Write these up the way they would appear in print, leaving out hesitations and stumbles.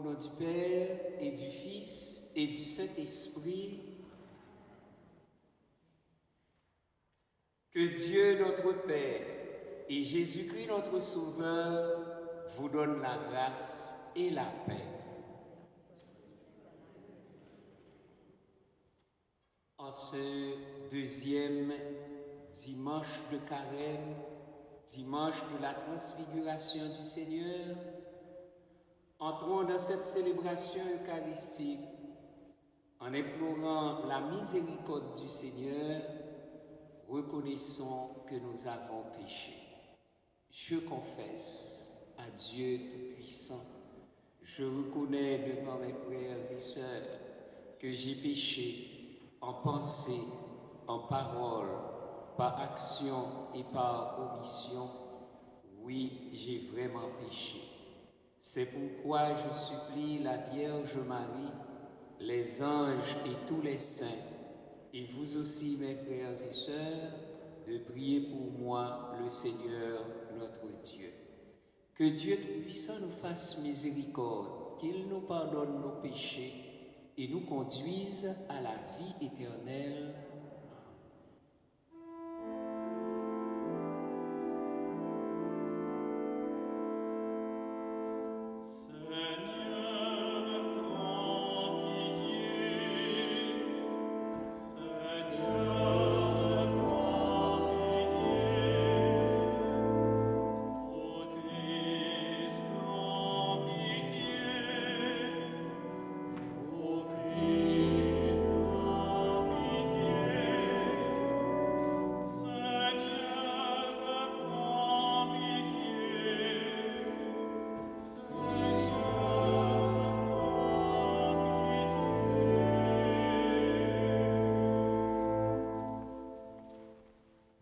nom du Père et du Fils et du Saint-Esprit, que Dieu notre Père et Jésus-Christ notre Sauveur vous donnent la grâce et la paix. En ce deuxième dimanche de Carême, dimanche de la transfiguration du Seigneur, entrons dans cette célébration eucharistique en implorant la miséricorde du Seigneur. Reconnaissons que nous avons péché. Je confesse à Dieu Tout-Puissant, je reconnais devant mes frères et sœurs que j'ai péché en pensée, en parole, par action et par omission. Oui, j'ai vraiment péché. C'est pourquoi je supplie la Vierge Marie, les anges et tous les saints, et vous aussi, mes frères et sœurs, de prier pour moi, le Seigneur, notre Dieu. Que Dieu Tout-Puissant nous fasse miséricorde, qu'il nous pardonne nos péchés et nous conduise à la vie éternelle.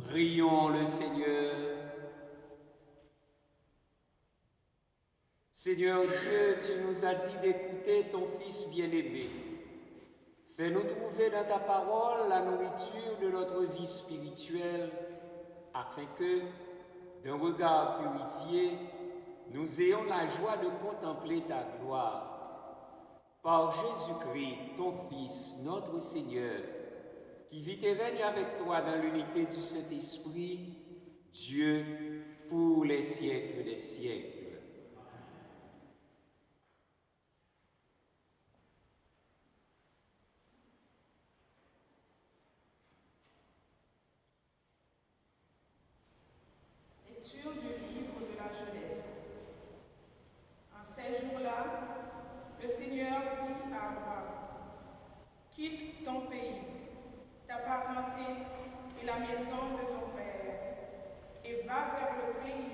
Prions le Seigneur. Seigneur Dieu, tu nous as dit d'écouter ton Fils bien-aimé. Fais-nous trouver dans ta parole la nourriture de notre vie spirituelle, afin que, d'un regard purifié, nous ayons la joie de contempler ta gloire. Par Jésus-Christ, ton Fils, notre Seigneur, qui vit et règne avec toi dans l'unité du Saint-Esprit, Dieu, pour les siècles des siècles. Lecture du livre de la Genèse. En ces jours-là, le Seigneur dit à Abraham, « Quitte ton pays, ta parenté et la maison de ton père, et va vers le pays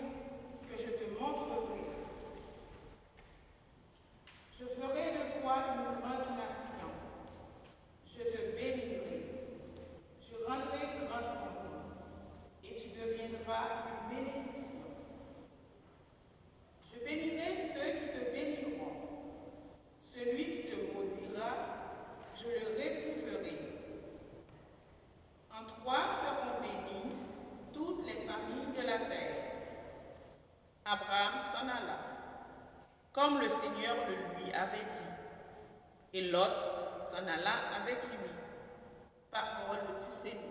que je te montrerai. Je ferai de toi une grande nation. Je te bénirai. Je rendrai grand ton nom, et tu deviendras une bénédiction. Je bénirai ceux qui te béniront. Celui qui te maudira, je le réprouverai. En toi seront bénies toutes les familles de la terre. » Abraham s'en alla, comme le Seigneur le lui avait dit, et Lot s'en alla avec lui. Parole du Seigneur.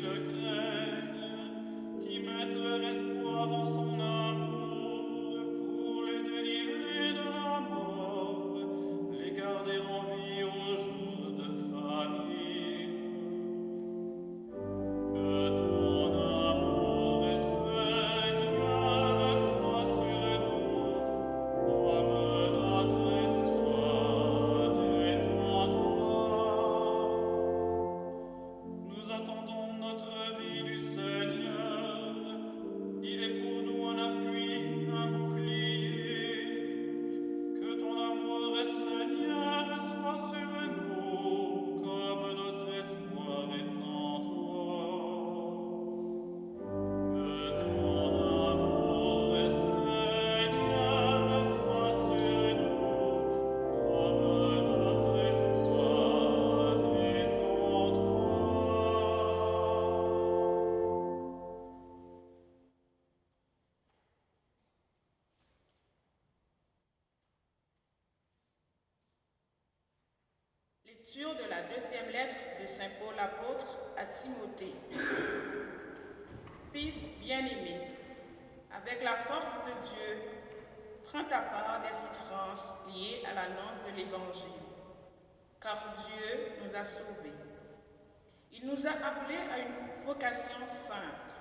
le craignent, qui mettent leur espoir en son amour pour les délivrer de la mort, les garder en vie au jour de famine. Que ton amour, Seigneur, soit sur nous, comme notre espoir est en toi. Nous attendons notre vie du Seigneur. Il est pour nous un appui, un bouclier. Que ton amour, Seigneur, soit sur nous, comme notre espoir est en toi. Que ton amour, Seigneur, soit sur nous, comme notre espoir est en toi. Lecture de la deuxième lettre de Saint Paul apôtre à Timothée. Fils bien-aimé, avec la force de Dieu, prends ta part des souffrances liées à l'annonce de l'Évangile, car Dieu nous a sauvés. Il nous a appelés à une vocation sainte,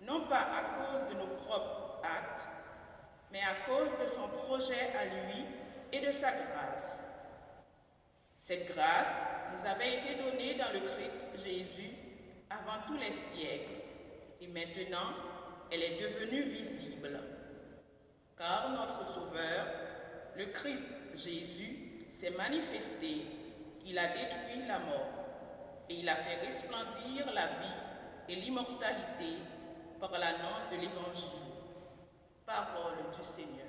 non pas à cause de nos propres actes, mais à cause de son projet à lui et de sa grâce. Cette grâce nous avait été donnée dans le Christ Jésus avant tous les siècles, et maintenant elle est devenue visible. Car notre Sauveur, le Christ Jésus, s'est manifesté, il a détruit la mort, et il a fait resplendir la vie et l'immortalité par l'annonce de l'Évangile. Parole du Seigneur.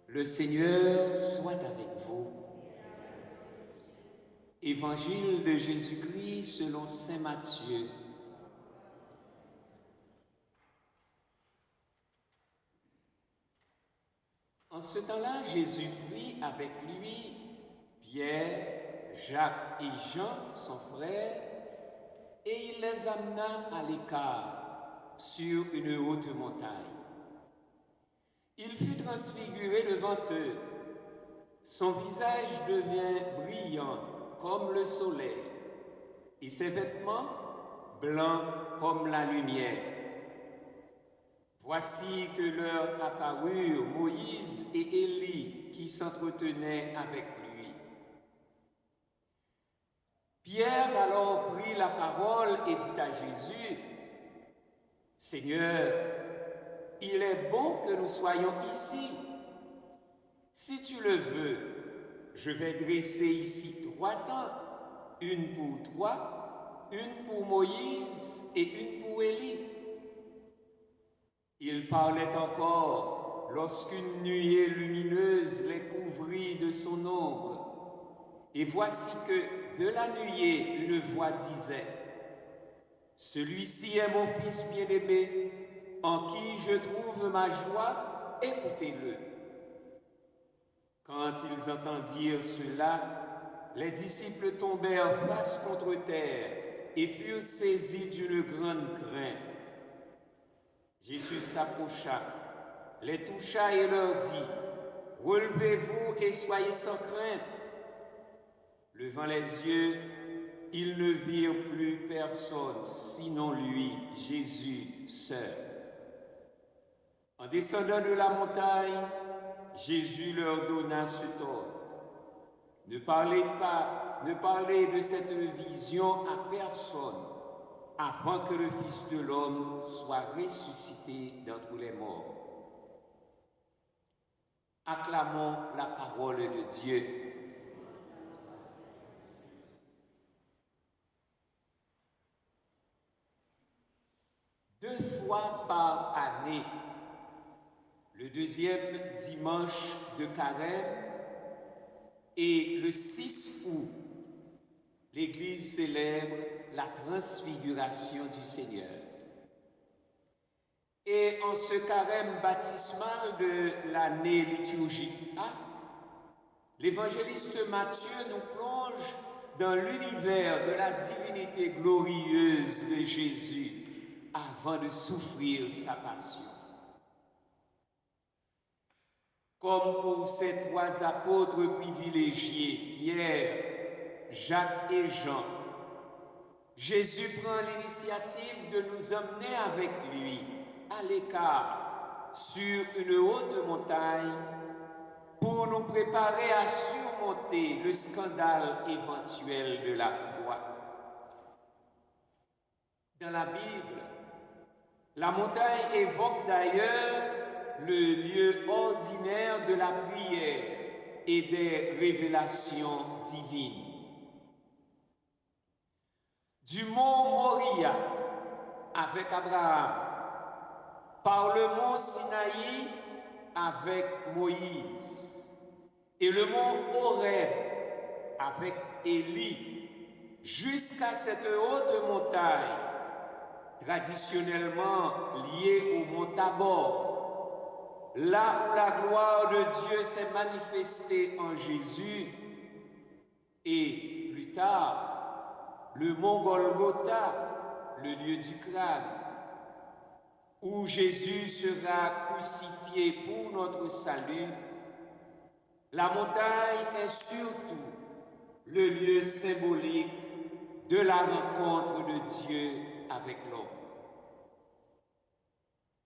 Le Seigneur soit avec vous. Évangile de Jésus-Christ selon saint Matthieu. En ce temps-là, Jésus prit avec lui Pierre, Jacques et Jean, son frère, et il les amena à l'écart sur une haute montagne. Il fut transfiguré devant eux. Son visage devint brillant comme le soleil, et ses vêtements blancs comme la lumière. Voici que leur apparurent Moïse et Élie qui s'entretenaient avec lui. Pierre alors prit la parole et dit à Jésus, « Seigneur, il est bon que nous soyons ici. Si tu le veux, je vais dresser ici 3 tentes, une pour toi, une pour Moïse et une pour Élie. » Il parlait encore lorsqu'une nuée lumineuse les couvrit de son ombre. Et voici que de la nuée une voix disait, « Celui-ci est mon fils bien-aimé, en qui je trouve ma joie, écoutez-le. » Quand ils entendirent cela, les disciples tombèrent face contre terre et furent saisis d'une grande crainte. Jésus s'approcha, les toucha et leur dit, « Relevez-vous et soyez sans crainte. » Levant les yeux, ils ne virent plus personne, sinon lui, Jésus seul. En En descendant de la montagne, Jésus leur donna cet ordre. Ne parlez de cette vision à personne avant que le Fils de l'homme soit ressuscité d'entre les morts. Acclamons la parole de Dieu. Deux fois par année, le deuxième dimanche de Carême et le 6 août, l'Église célèbre la transfiguration du Seigneur. Et en ce carême baptismal de l'année liturgique A, l'évangéliste Matthieu nous plonge dans l'univers de la divinité glorieuse de Jésus avant de souffrir sa passion. Comme pour ces trois apôtres privilégiés, Pierre, Jacques et Jean, Jésus prend l'initiative de nous emmener avec lui à l'écart sur une haute montagne pour nous préparer à surmonter le scandale éventuel de la croix. Dans la Bible, la montagne évoque d'ailleurs le lieu ordinaire de la prière et des révélations divines. Du mont Moria avec Abraham, par le mont Sinaï avec Moïse et le mont Horeb avec Élie, jusqu'à cette haute montagne, traditionnellement liée au mont Tabor, là où la gloire de Dieu s'est manifestée en Jésus, et plus tard, le mont Golgotha, le lieu du crâne, où Jésus sera crucifié pour notre salut. La montagne est surtout le lieu symbolique de la rencontre de Dieu avec l'homme.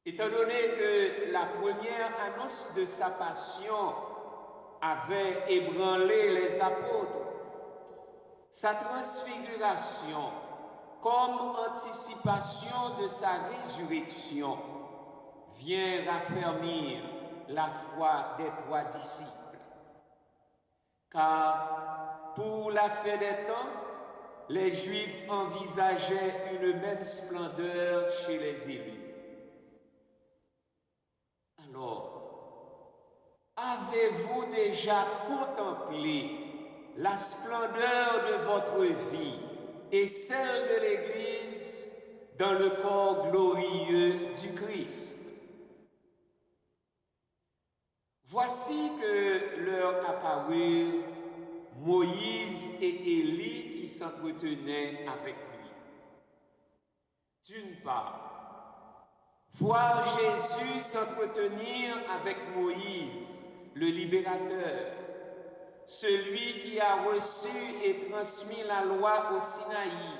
Étant donné que la première annonce de sa passion avait ébranlé les apôtres, sa transfiguration, comme anticipation de sa résurrection, vient raffermir la foi des trois disciples. Car pour la fin des temps, les Juifs envisageaient une même splendeur chez les élus. Alors, avez-vous déjà contemplé la splendeur de votre vie et celle de l'Église dans le corps glorieux du Christ? Voici que leur apparurent Moïse et Élie qui s'entretenaient avec lui. D'une part, voir Jésus s'entretenir avec Moïse, le libérateur, celui qui a reçu et transmis la loi au Sinaï,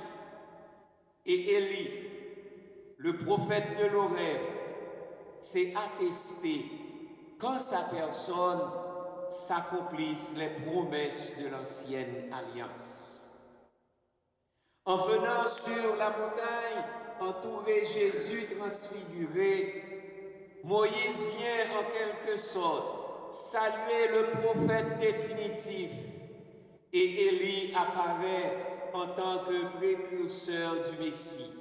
et Élie, le prophète de l'Horeb, s'est attesté qu'en sa personne s'accomplissent les promesses de l'ancienne alliance. En venant sur la montagne, entouré Jésus transfiguré, Moïse vient en quelque sorte saluer le prophète définitif et Élie apparaît en tant que précurseur du Messie.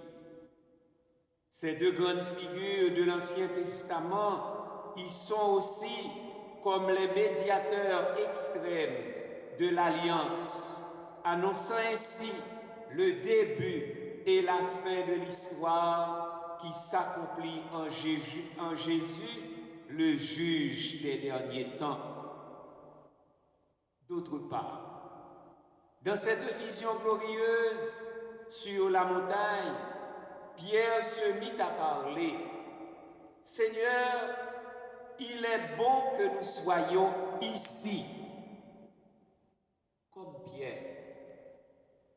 Ces deux grandes figures de l'Ancien Testament y sont aussi comme les médiateurs extrêmes de l'Alliance, annonçant ainsi le début et la fin de l'histoire qui s'accomplit en Jésus, le juge des derniers temps. D'autre part, dans cette vision glorieuse sur la montagne, Pierre se mit à parler. « Seigneur, il est bon que nous soyons ici. » Comme Pierre,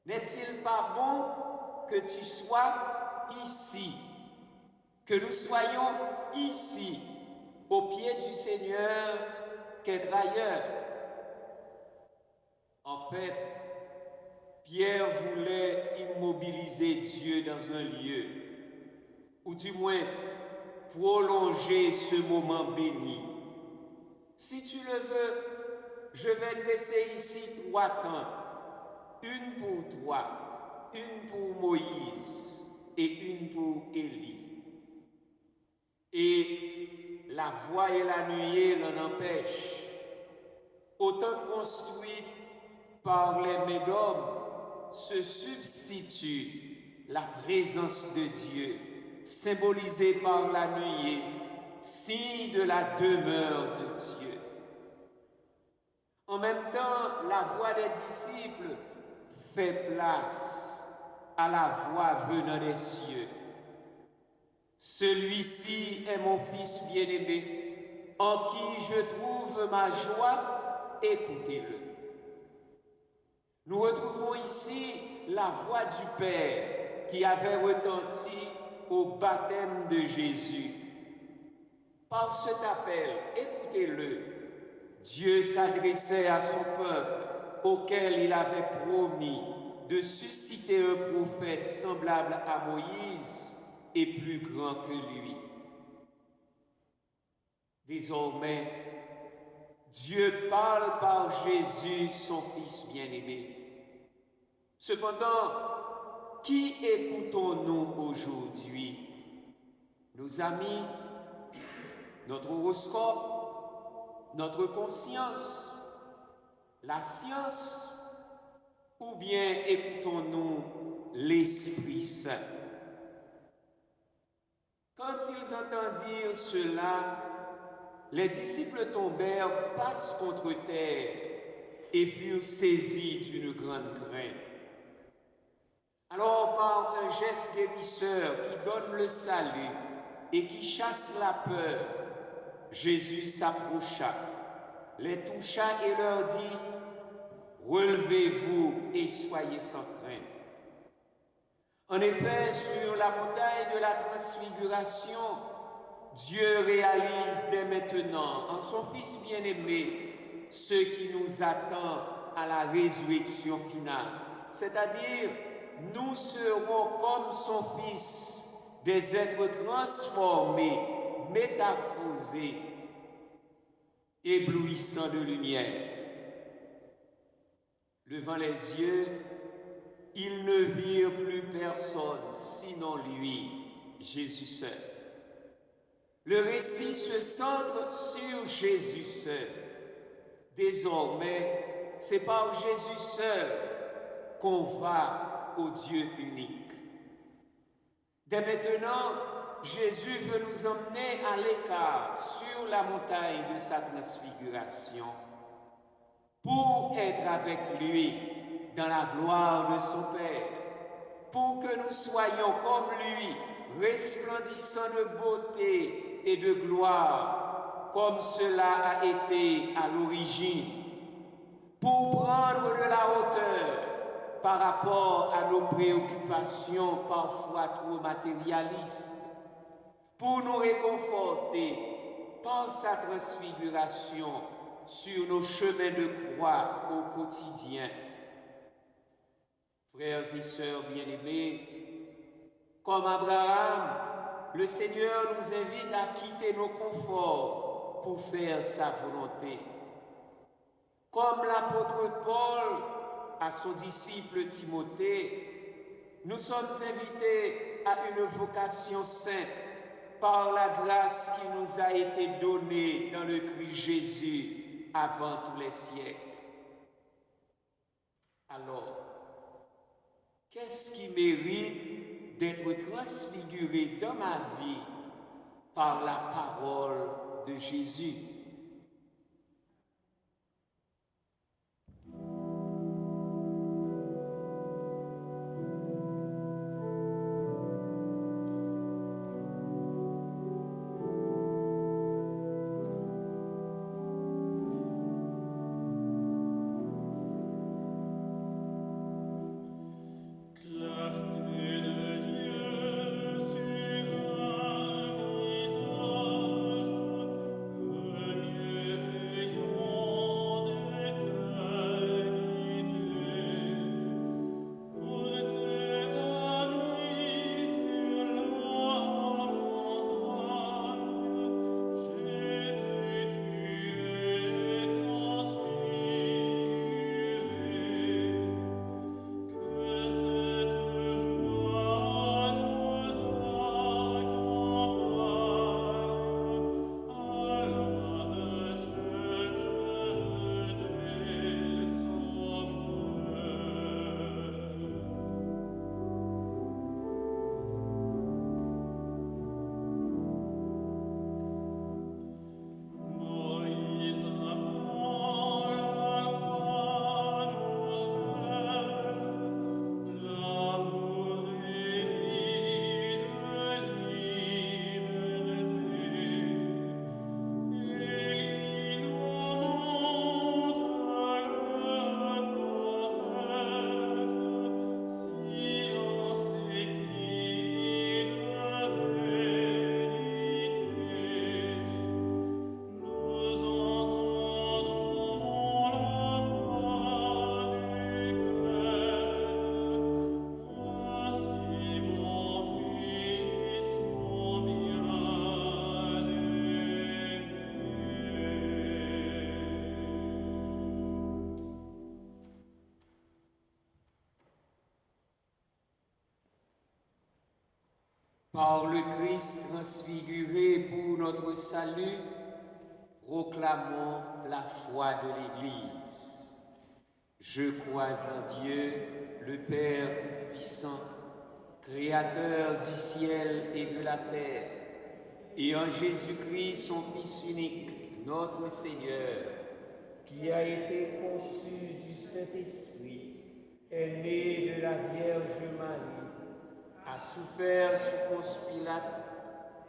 n'est-il pas bon que tu sois ici, que nous soyons ici, aux pieds du Seigneur qu'être ailleurs. En fait, Pierre voulait immobiliser Dieu dans un lieu, ou du moins prolonger ce moment béni. Si tu le veux, je vais dresser ici 3 camps, une pour toi, une pour Moïse et une pour Élie. Et la voix et la nuée l'en empêchent. Autant construite par les mains d'hommes, se substitue la présence de Dieu, symbolisée par la nuée, signe de la demeure de Dieu. En même temps, la voix des disciples fait place à la voix venant des cieux. Celui-ci est mon Fils bien-aimé, en qui je trouve ma joie, écoutez-le. Nous retrouvons ici la voix du Père qui avait retenti au baptême de Jésus. Par cet appel, écoutez-le, Dieu s'adressait à son peuple auquel il avait promis de susciter un prophète semblable à Moïse et plus grand que lui. Désormais, Dieu parle par Jésus, son Fils bien-aimé. Cependant, qui écoutons-nous aujourd'hui? Nos amis, notre horoscope, notre conscience, la science, ou bien écoutons-nous l'Esprit Saint? Quand ils entendirent cela, les disciples tombèrent face contre terre et furent saisis d'une grande crainte. Alors, par un geste guérisseur qui donne le salut et qui chasse la peur, Jésus s'approcha, les toucha et leur dit: « Relevez-vous et soyez sans crainte. » En effet, sur la montagne de la transfiguration, Dieu réalise dès maintenant en son Fils bien-aimé ce qui nous attend à la résurrection finale. C'est-à-dire, nous serons comme son Fils, des êtres transformés, métamorphosés, éblouissants de lumière. Levant les yeux, ils ne virent plus personne sinon lui, Jésus seul. Le récit se centre sur Jésus seul. Désormais, c'est par Jésus seul qu'on va au Dieu unique. Dès maintenant, Jésus veut nous emmener à l'écart sur la montagne de sa transfiguration pour être avec lui dans la gloire de son Père, pour que nous soyons comme lui, resplendissants de beauté et de gloire, comme cela a été à l'origine, pour prendre de la hauteur par rapport à nos préoccupations parfois trop matérialistes, pour nous réconforter par sa transfiguration sur nos chemins de croix au quotidien. Frères et sœurs bien-aimés, comme Abraham, le Seigneur nous invite à quitter nos conforts pour faire sa volonté. Comme l'apôtre Paul à son disciple Timothée, nous sommes invités à une vocation sainte par la grâce qui nous a été donnée dans le Christ Jésus avant tous les siècles. Alors, qu'est-ce qui mérite d'être transfiguré dans ma vie par la parole de Jésus? Par le Christ transfiguré pour notre salut, proclamons la foi de l'Église. Je crois en Dieu, le Père Tout-Puissant, Créateur du ciel et de la terre, et en Jésus-Christ, son Fils unique, notre Seigneur, qui a été conçu du Saint-Esprit, est né de la Vierge Marie, a souffert sous Ponce Pilate,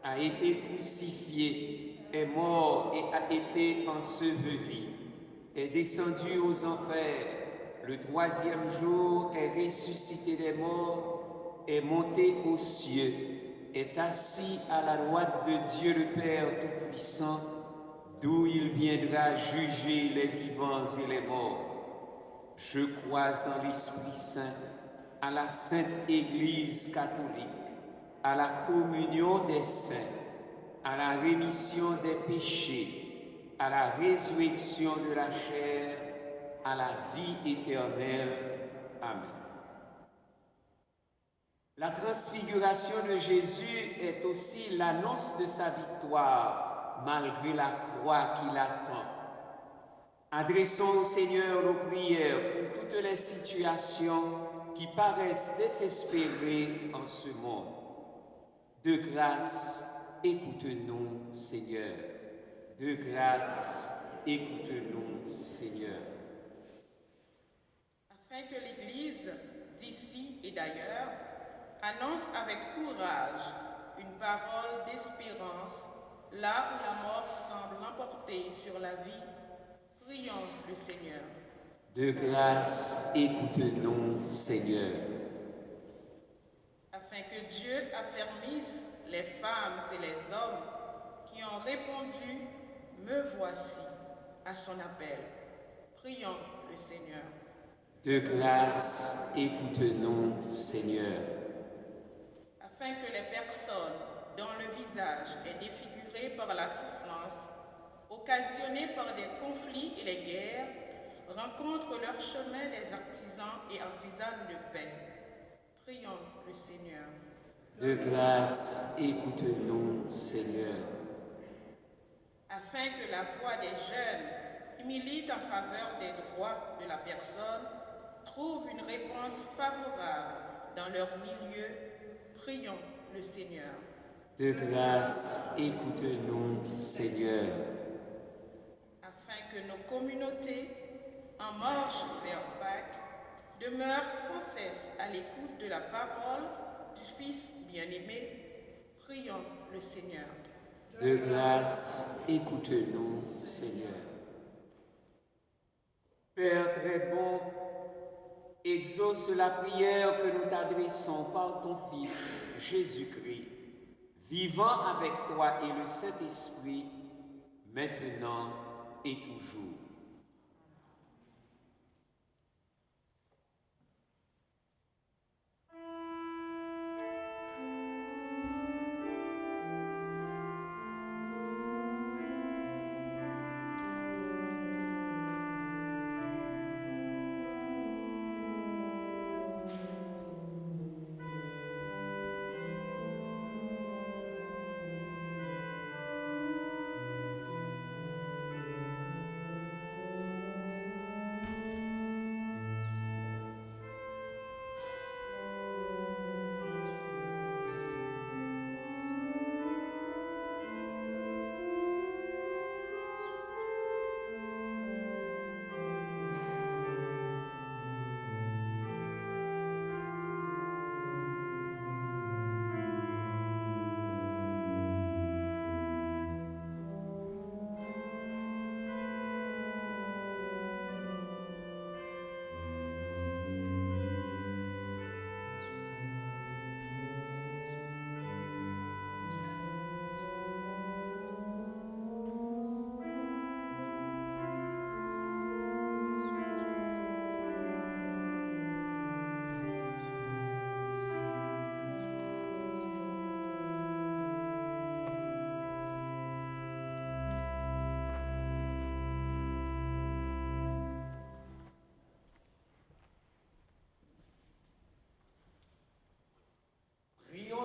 a été crucifié, est mort et a été enseveli, est descendu aux enfers, le troisième jour est ressuscité des morts, est monté aux cieux, est assis à la droite de Dieu le Père Tout-Puissant, d'où il viendra juger les vivants et les morts. Je crois en l'Esprit Saint, à la Sainte Église catholique, à la communion des saints, à la rémission des péchés, à la résurrection de la chair, à la vie éternelle. Amen. La transfiguration de Jésus est aussi l'annonce de sa victoire, malgré la croix qui l'attend. Adressons au Seigneur nos prières pour toutes les situations qui paraissent désespérées en ce monde. De grâce, écoute-nous, Seigneur. De grâce, écoute-nous, Seigneur. Afin que l'Église, d'ici et d'ailleurs, annonce avec courage une parole d'espérance là où la mort semble l'emporter sur la vie, prions le Seigneur. De grâce, écoute-nous, Seigneur. Afin que Dieu affermisse les femmes et les hommes qui ont répondu « Me voici » à son appel. Prions le Seigneur. De grâce, écoute-nous, Seigneur. Afin que les personnes dont le visage est défiguré par la souffrance, occasionnée par des conflits et les guerres, rencontrent leur chemin des artisans et artisanes de paix. Prions le Seigneur. De grâce, écoute-nous, Seigneur. Afin que la voix des jeunes qui militent en faveur des droits de la personne trouve une réponse favorable dans leur milieu, prions le Seigneur. De grâce, écoute-nous, Seigneur. Afin que nos communautés, en marche vers Pâques, demeurent sans cesse à l'écoute de la parole du Fils bien-aimé, prions le Seigneur. De grâce, écoute-nous, Seigneur. Père très bon, exauce la prière que nous t'adressons par ton Fils, Jésus-Christ, vivant avec toi et le Saint-Esprit, maintenant et toujours.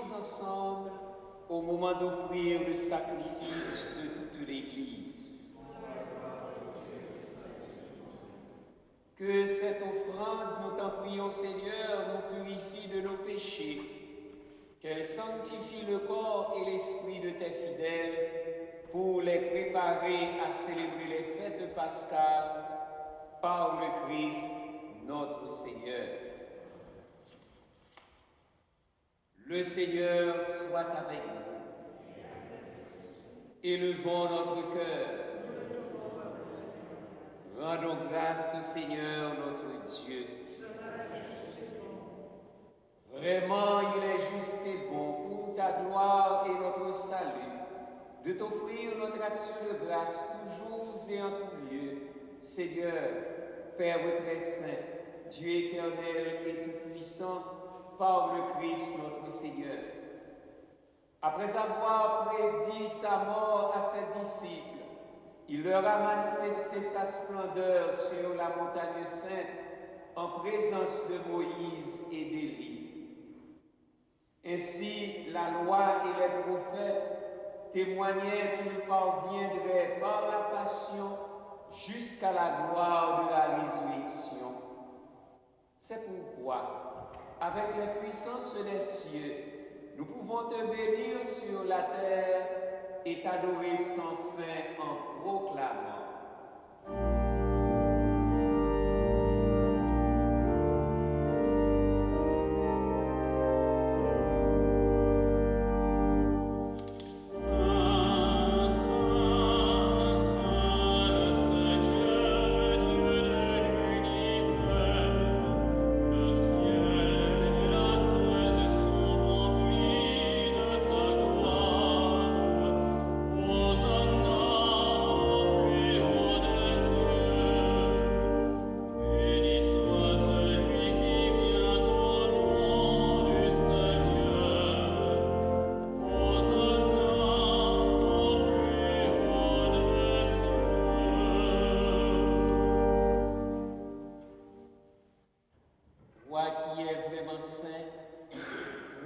tous ensemble au moment d'offrir le sacrifice de toute l'Église. Que cette offrande, nous t'en prions Seigneur, nous purifie de nos péchés, qu'elle sanctifie le corps et l'esprit de tes fidèles pour les préparer à célébrer les fêtes pascales par le Christ notre Seigneur. Le Seigneur soit avec vous. Élevons notre cœur. Rendons grâce au Seigneur notre Dieu. Vraiment, il est juste et bon pour ta gloire et notre salut de t'offrir notre action de grâce toujours et en tout lieu. Seigneur, Père très saint, Dieu éternel et tout-puissant, par le Christ notre Seigneur. Après avoir prédit sa mort à ses disciples, il leur a manifesté sa splendeur sur la montagne sainte en présence de Moïse et d'Élie. Ainsi, la loi et les prophètes témoignaient qu'il parviendrait par la passion jusqu'à la gloire de la résurrection. C'est pourquoi, avec les puissances des cieux, nous pouvons te bénir sur la terre et t'adorer sans fin en proclamant.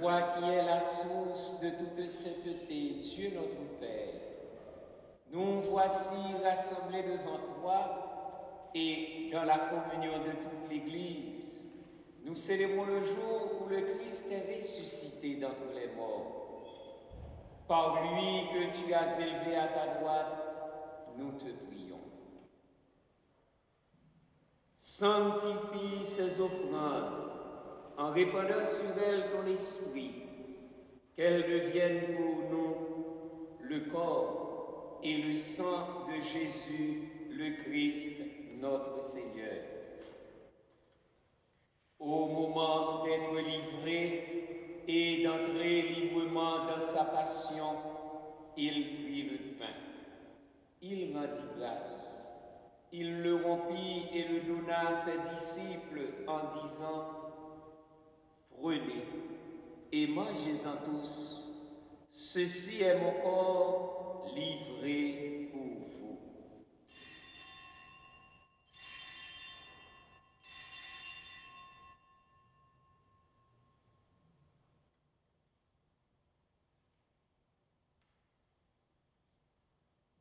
Toi qui es la source de toute sainteté, Dieu notre Père, nous voici rassemblés devant toi et dans la communion de toute l'Église. Nous célébrons le jour où le Christ est ressuscité d'entre les morts. Par lui que tu as élevé à ta droite, nous te prions. Sanctifie ces offrandes en répandant sur elles ton esprit, qu'elles deviennent pour nous le corps et le sang de Jésus, le Christ, notre Seigneur. Au moment d'être livré et d'entrer librement dans sa passion, il prit le pain. Il rendit grâce. Il le rompit et le donna à ses disciples en disant: prenez et mangez-en tous. Ceci est mon corps livré pour vous.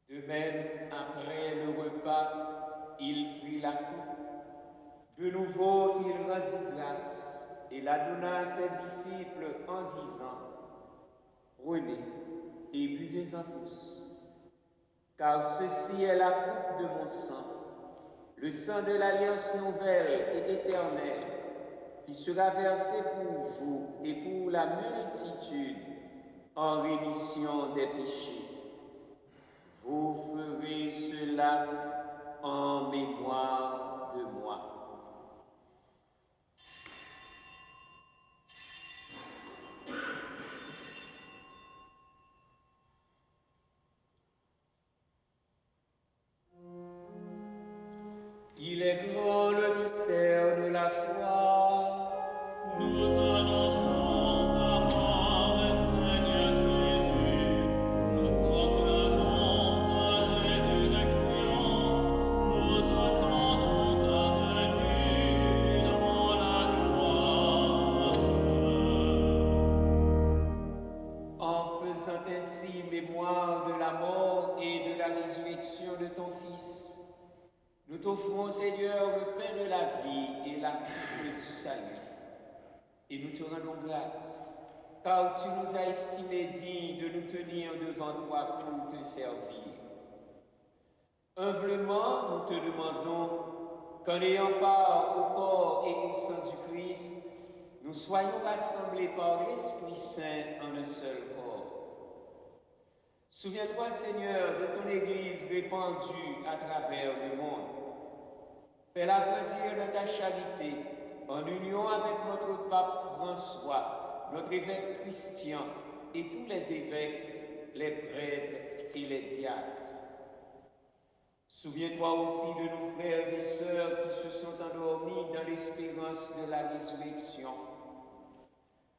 De même, après le repas, il prit la coupe. De nouveau, il rendit grâce et la donna à ses disciples en disant: prenez et buvez-en tous, car ceci est la coupe de mon sang, le sang de l'alliance nouvelle et éternelle, qui sera versé pour vous et pour la multitude en rémission des péchés. Vous ferez cela en mémoire de moi. Il est grand le mystère de la foi. Nous annonçons ta mort, Seigneur Jésus. Nous proclamons ta résurrection. Nous attendons ta venue dans la gloire. Nous t'offrons, Seigneur, le pain de la vie et la coupe du salut. Et nous te rendons grâce, car tu nous as estimés dignes de nous tenir devant toi pour te servir. Humblement, nous te demandons qu'en ayant part au corps et au sang du Christ, nous soyons rassemblés par l'Esprit Saint en un seul corps. Souviens-toi, Seigneur, de ton Église répandue à travers le monde. Fais-la grandir dans ta charité, en union avec notre pape François, notre évêque Christian et tous les évêques, les prêtres et les diacres. Souviens-toi aussi de nos frères et sœurs qui se sont endormis dans l'espérance de la résurrection.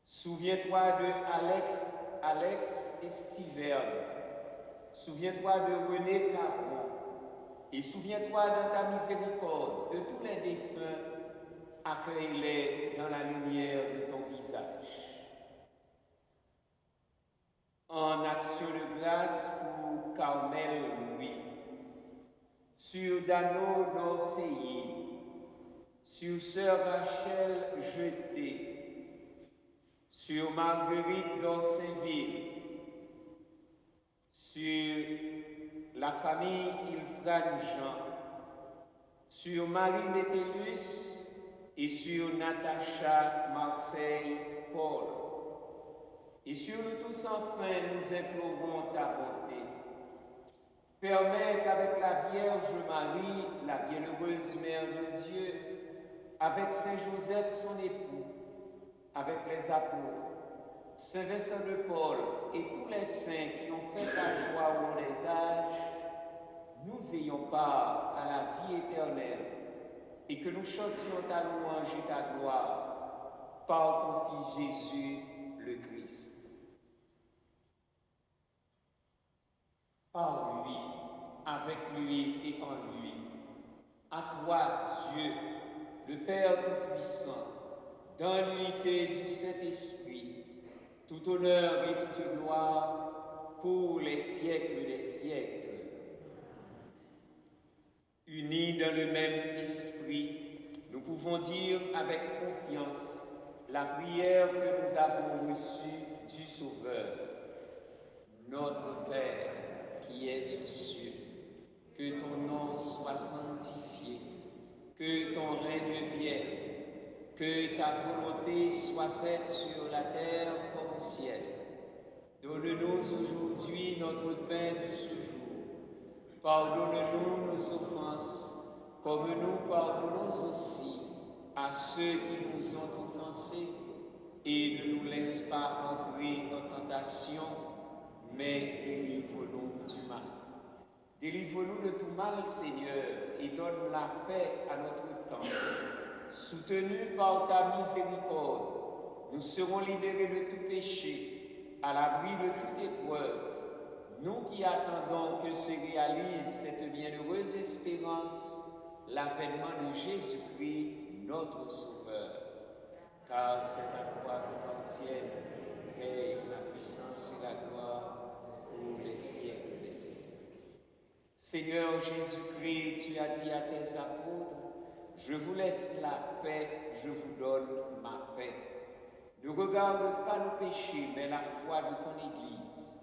Souviens-toi de Alex Estiverne. Souviens-toi de René Caron. Et souviens-toi dans ta miséricorde de tous les défunts. Accueille-les dans la lumière de ton visage. En action de grâce pour Carmel Louis, sur Dano Norseyi, sur Sœur Rachel Jeté, sur Marguerite d'Orsainville, sur la famille Ilfran Jean, sur Marie Métellus et sur Natacha Marseille Paul. Et sur nous tous enfin, nous implorons ta bonté. Permets qu'avec la Vierge Marie, la bienheureuse Mère de Dieu, avec Saint Joseph son époux, avec les apôtres, Saint Vincent de Paul et tous les saints qui ont fait ta joie au long des âges, nous ayons part à la vie éternelle et que nous chantions ta louange et ta gloire par ton Fils Jésus le Christ. Par lui, avec lui et en lui, à toi, Dieu, le Père Tout-Puissant, dans l'unité du Saint-Esprit, tout honneur et toute gloire pour les siècles des siècles. Unis dans le même esprit, nous pouvons dire avec confiance la prière que nous avons reçue du Sauveur. Notre Père, qui es aux cieux, que ton nom soit sanctifié, que ton règne vienne, que ta volonté soit faite sur la terre comme au ciel. Donne-nous aujourd'hui notre pain de ce jour. Pardonne-nous nos offenses, comme nous pardonnons aussi à ceux qui nous ont offensés, et ne nous laisse pas entrer en tentation, mais délivre-nous du mal. Délivre-nous de tout mal, Seigneur, et donne la paix à notre temps. Soutenus par ta miséricorde, nous serons libérés de tout péché, à l'abri de toute épreuve. Nous qui attendons que se réalise cette bienheureuse espérance, l'avènement de Jésus-Christ, notre Sauveur. Car c'est à toi qu'appartiennent la puissance et la gloire pour les siècles des siècles. Seigneur Jésus-Christ, tu as dit à tes apôtres, je vous laisse la paix, je vous donne ma paix. Ne regarde pas nos péchés, mais la foi de ton Église.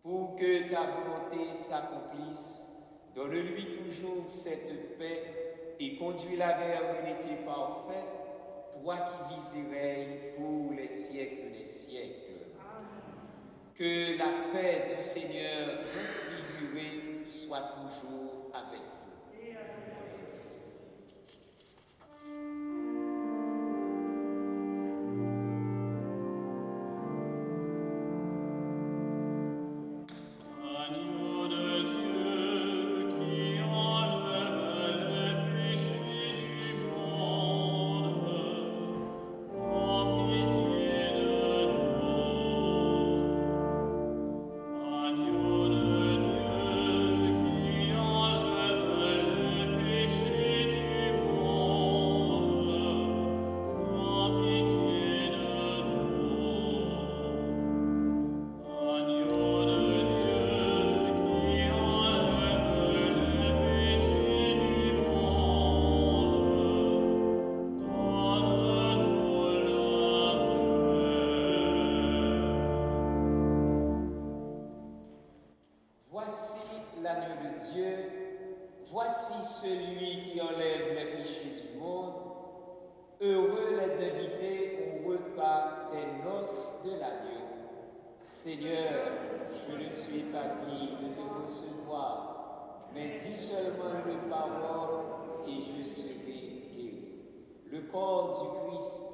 Pour que ta volonté s'accomplisse, donne-lui toujours cette paix et conduis-la vers l'unité parfaite, toi qui vis et règnes pour les siècles des siècles. Amen. Que la paix du Seigneur transfigurée soit toujours avec vous. Agneau de Dieu qui enlève Dieu, voici celui qui enlève les péchés du monde. Heureux les invités au repas des noces de l'agneau. Seigneur, je ne suis pas digne de te recevoir, mais dis seulement une parole et je serai guéri. Le corps du Christ.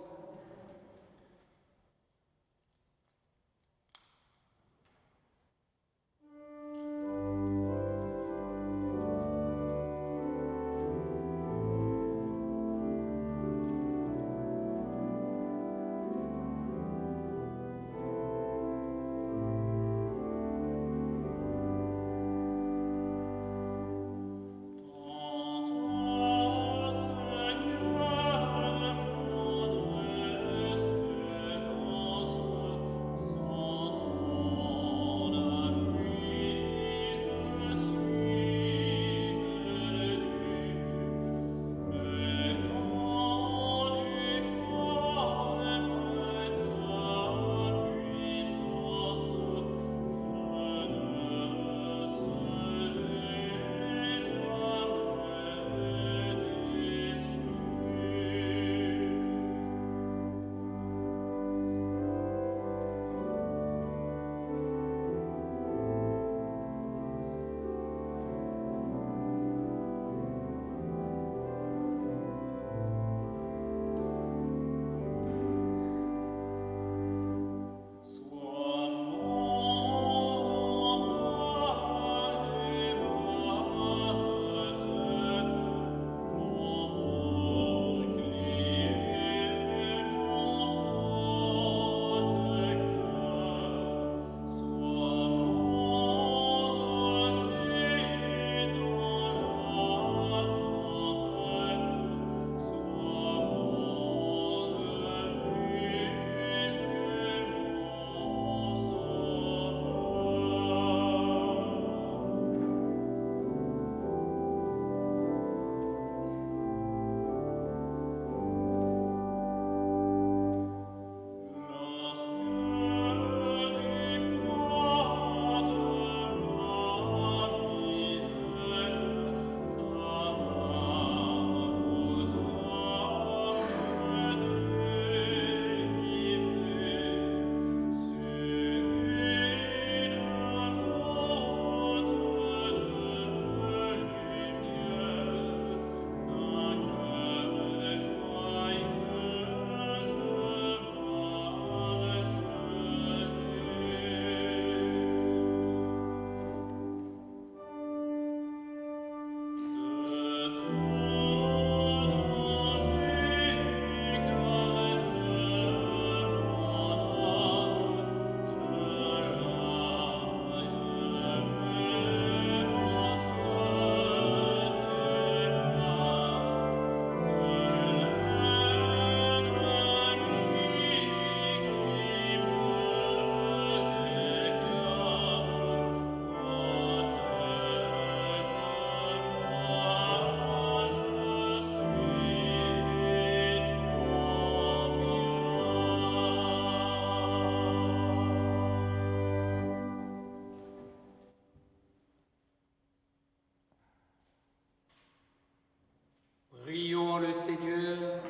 Prions le Seigneur.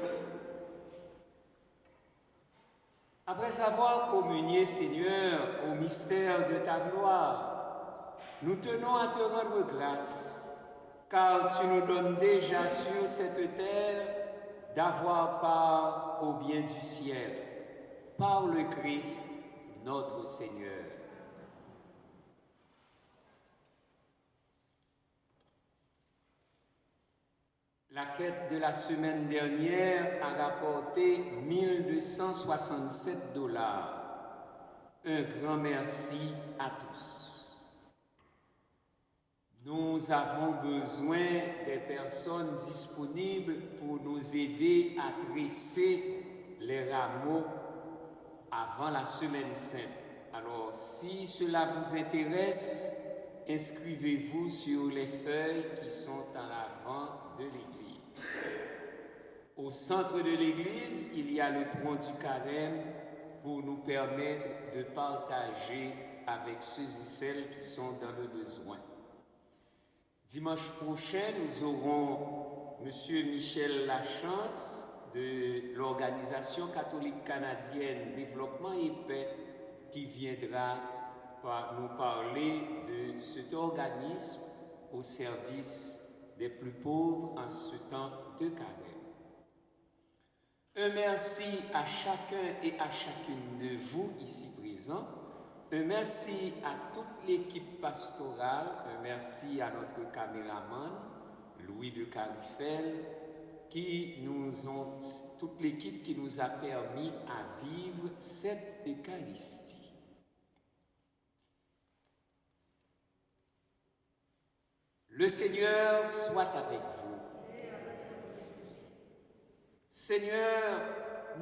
Après avoir communié, Seigneur, au mystère de ta gloire, nous tenons à te rendre grâce, car tu nous donnes déjà sur cette terre d'avoir part au bien du ciel, par le Christ, notre Seigneur. La quête de la semaine dernière a rapporté 1267 $. Un grand merci à tous. Nous avons besoin des personnes disponibles pour nous aider à tresser les rameaux avant la semaine sainte. Alors, si cela vous intéresse, inscrivez-vous sur les feuilles qui sont en avant de l'église. Au centre de l'église, il y a le tronc du carême pour nous permettre de partager avec ceux et celles qui sont dans le besoin. Dimanche prochain, nous aurons M. Michel Lachance de l'Organisation catholique canadienne Développement et Paix qui viendra nous parler de cet organisme au service des plus pauvres en ce temps de carême. Un merci à chacun et à chacune de vous ici présents. Un merci à toute l'équipe pastorale, un merci à notre caméraman, Louis de Carifel, toute l'équipe qui nous a permis à vivre cette Eucharistie. Le Seigneur soit avec vous. Seigneur,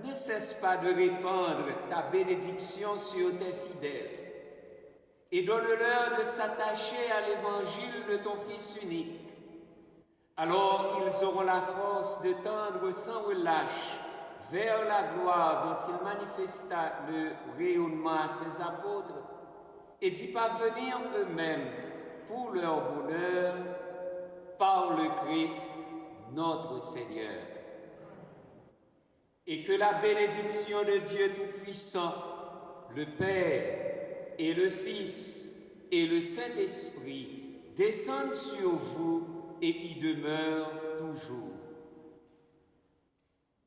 ne cesse pas de répandre ta bénédiction sur tes fidèles et donne-leur de s'attacher à l'évangile de ton Fils unique. Alors ils auront la force de tendre sans relâche vers la gloire dont il manifesta le rayonnement à ses apôtres et d'y parvenir eux-mêmes pour leur bonheur par le Christ notre Seigneur. Et que la bénédiction de Dieu Tout-Puissant, le Père et le Fils et le Saint-Esprit descendent sur vous et y demeurent toujours.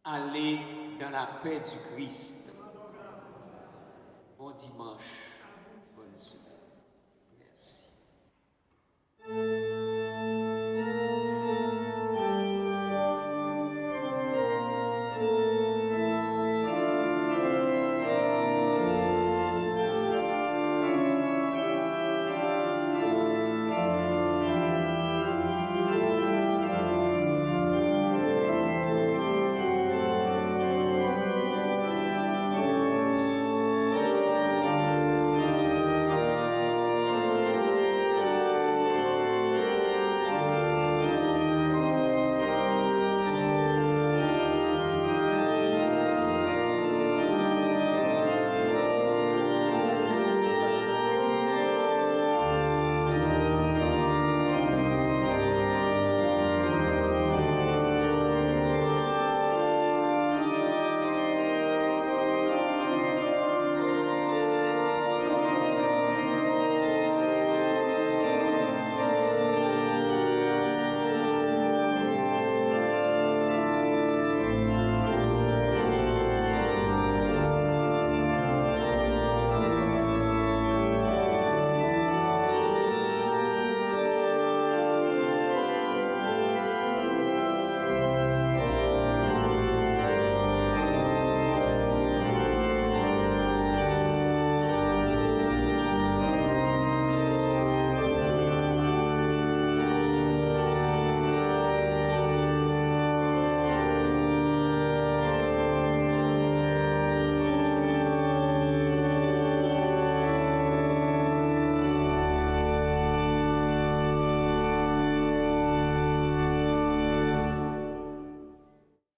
Allez dans la paix du Christ. Bon dimanche, bonne semaine. Merci.